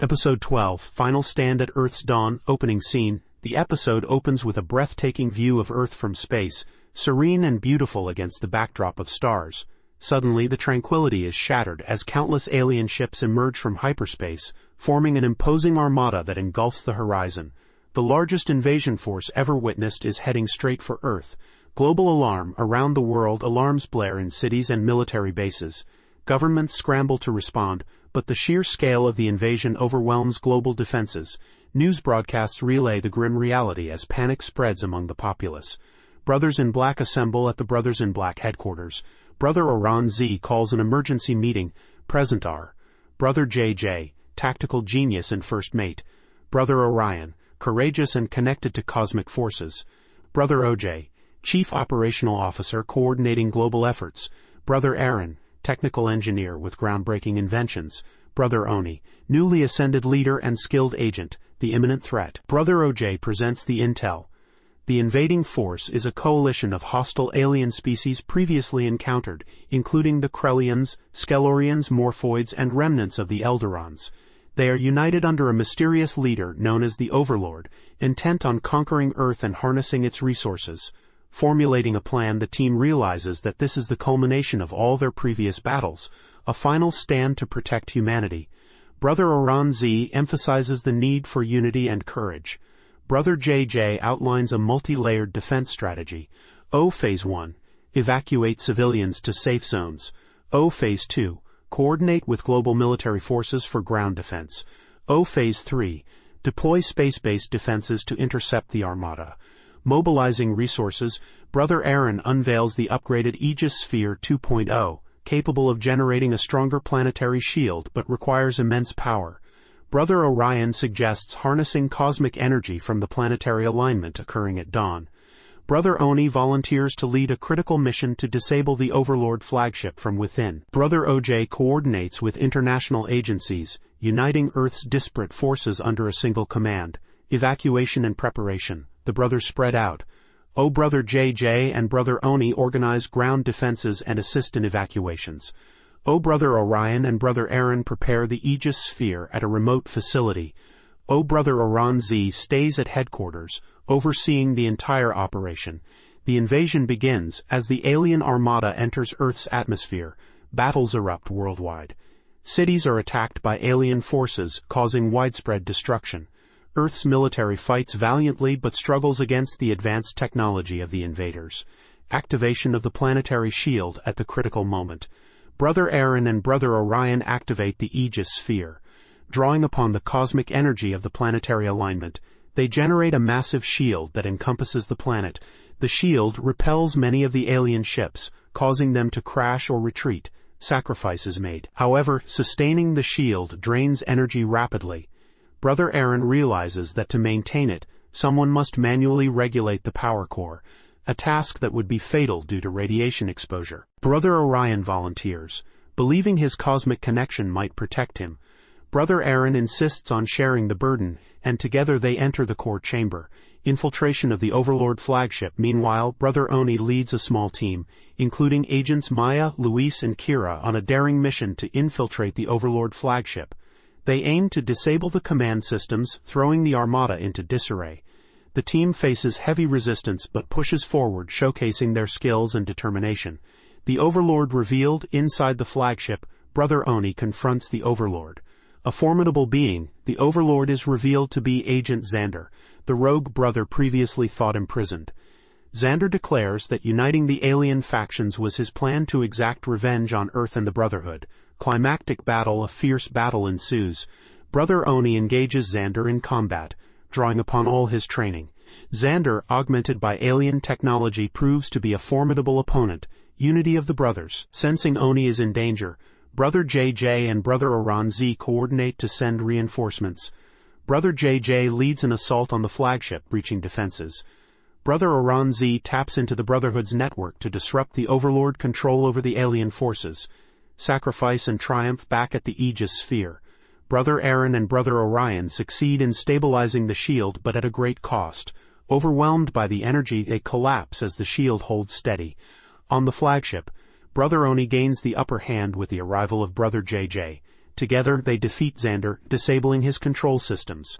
Episode 12, Final Stand at Earth's Dawn, Opening Scene. The episode opens with a breathtaking view of Earth from space, serene and beautiful against the backdrop of stars. Suddenly, the tranquility is shattered as countless alien ships emerge from hyperspace, forming an imposing armada that engulfs the horizon. The largest invasion force ever witnessed is heading straight for Earth. Global alarm around the world, alarms blare in cities and military bases. Governments scramble to respond, but the sheer scale of the invasion overwhelms global defenses. News broadcasts relay the grim reality as panic spreads among the populace. Brothers in Black assemble at the Brothers in Black headquarters. Brother Oran Z calls an emergency meeting. Present are Brother JJ, tactical genius and first mate. Brother Orion, courageous and connected to cosmic forces. Brother OJ, chief operational officer coordinating global efforts. Brother Aaron, technical engineer with groundbreaking inventions. Brother Oni, newly ascended leader and skilled agent, the imminent threat. Brother OJ presents the intel. The invading force is a coalition of hostile alien species previously encountered, including the Krellians, Skelorians, Morphoids, and remnants of the Eldorons. They are united under a mysterious leader known as the Overlord, intent on conquering Earth and harnessing its resources. Formulating a plan, the team realizes that this is the culmination of all their previous battles, a final stand to protect humanity. Brother Oran Z emphasizes the need for unity and courage. Brother JJ outlines a multi-layered defense strategy. O Phase 1. Evacuate civilians to safe zones. O Phase 2. Coordinate with global military forces for ground defense. O Phase 3. Deploy space-based defenses to intercept the armada. Mobilizing resources, Brother Aaron unveils the upgraded Aegis Sphere 2.0, capable of generating a stronger planetary shield but requires immense power. Brother Orion suggests harnessing cosmic energy from the planetary alignment occurring at dawn. Brother Oni volunteers to lead a critical mission to disable the Overlord flagship from within. Brother OJ coordinates with international agencies, uniting Earth's disparate forces under a single command. Evacuation and preparation. The brothers spread out. Brother JJ and Brother Oni organize ground defenses and assist in evacuations. Brother Orion and Brother Aaron prepare the Aegis Sphere at a remote facility. Brother Oran Z stays at headquarters, overseeing the entire operation. The invasion begins as the alien armada enters Earth's atmosphere. Battles erupt worldwide. Cities are attacked by alien forces, causing widespread destruction. Earth's military fights valiantly but struggles against the advanced technology of the invaders. Activation of the planetary shield at the critical moment. Brother Aaron and Brother Orion activate the Aegis Sphere. Drawing upon the cosmic energy of the planetary alignment, they generate a massive shield that encompasses the planet. The shield repels many of the alien ships, causing them to crash or retreat. Sacrifice is made. However, sustaining the shield drains energy rapidly. Brother Aaron realizes that to maintain it, someone must manually regulate the power core, a task that would be fatal due to radiation exposure. Brother Orion volunteers, believing his cosmic connection might protect him. Brother Aaron insists on sharing the burden, and together they enter the core chamber. Infiltration of the Overlord flagship. Meanwhile, Brother Oni leads a small team, including agents Maya, Luis, and Kira, on a daring mission to infiltrate the Overlord flagship. They aim to disable the command systems, throwing the armada into disarray. The team faces heavy resistance but pushes forward, showcasing their skills and determination. The Overlord revealed inside the flagship. Brother Oni confronts the Overlord. A formidable being, the Overlord is revealed to be Agent Xander, the rogue brother previously thought imprisoned. Xander declares that uniting the alien factions was his plan to exact revenge on Earth and the Brotherhood. Climactic battle. A fierce battle ensues. Brother Oni engages Xander in combat, drawing upon all his training. Xander, augmented by alien technology, proves to be a formidable opponent. Unity of the brothers. Sensing Oni is in danger, Brother JJ and Brother Oran Z coordinate to send reinforcements. Brother JJ leads an assault on the flagship, breaching defenses. Brother Oran Z taps into the Brotherhood's network to disrupt the Overlord control over the alien forces. Sacrifice and triumph. Back at the Aegis Sphere. Brother Aaron and Brother Orion succeed in stabilizing the shield but at a great cost. Overwhelmed by the energy, they collapse as the shield holds steady. On the flagship, Brother Oni gains the upper hand with the arrival of Brother JJ. Together they defeat Xander, disabling his control systems.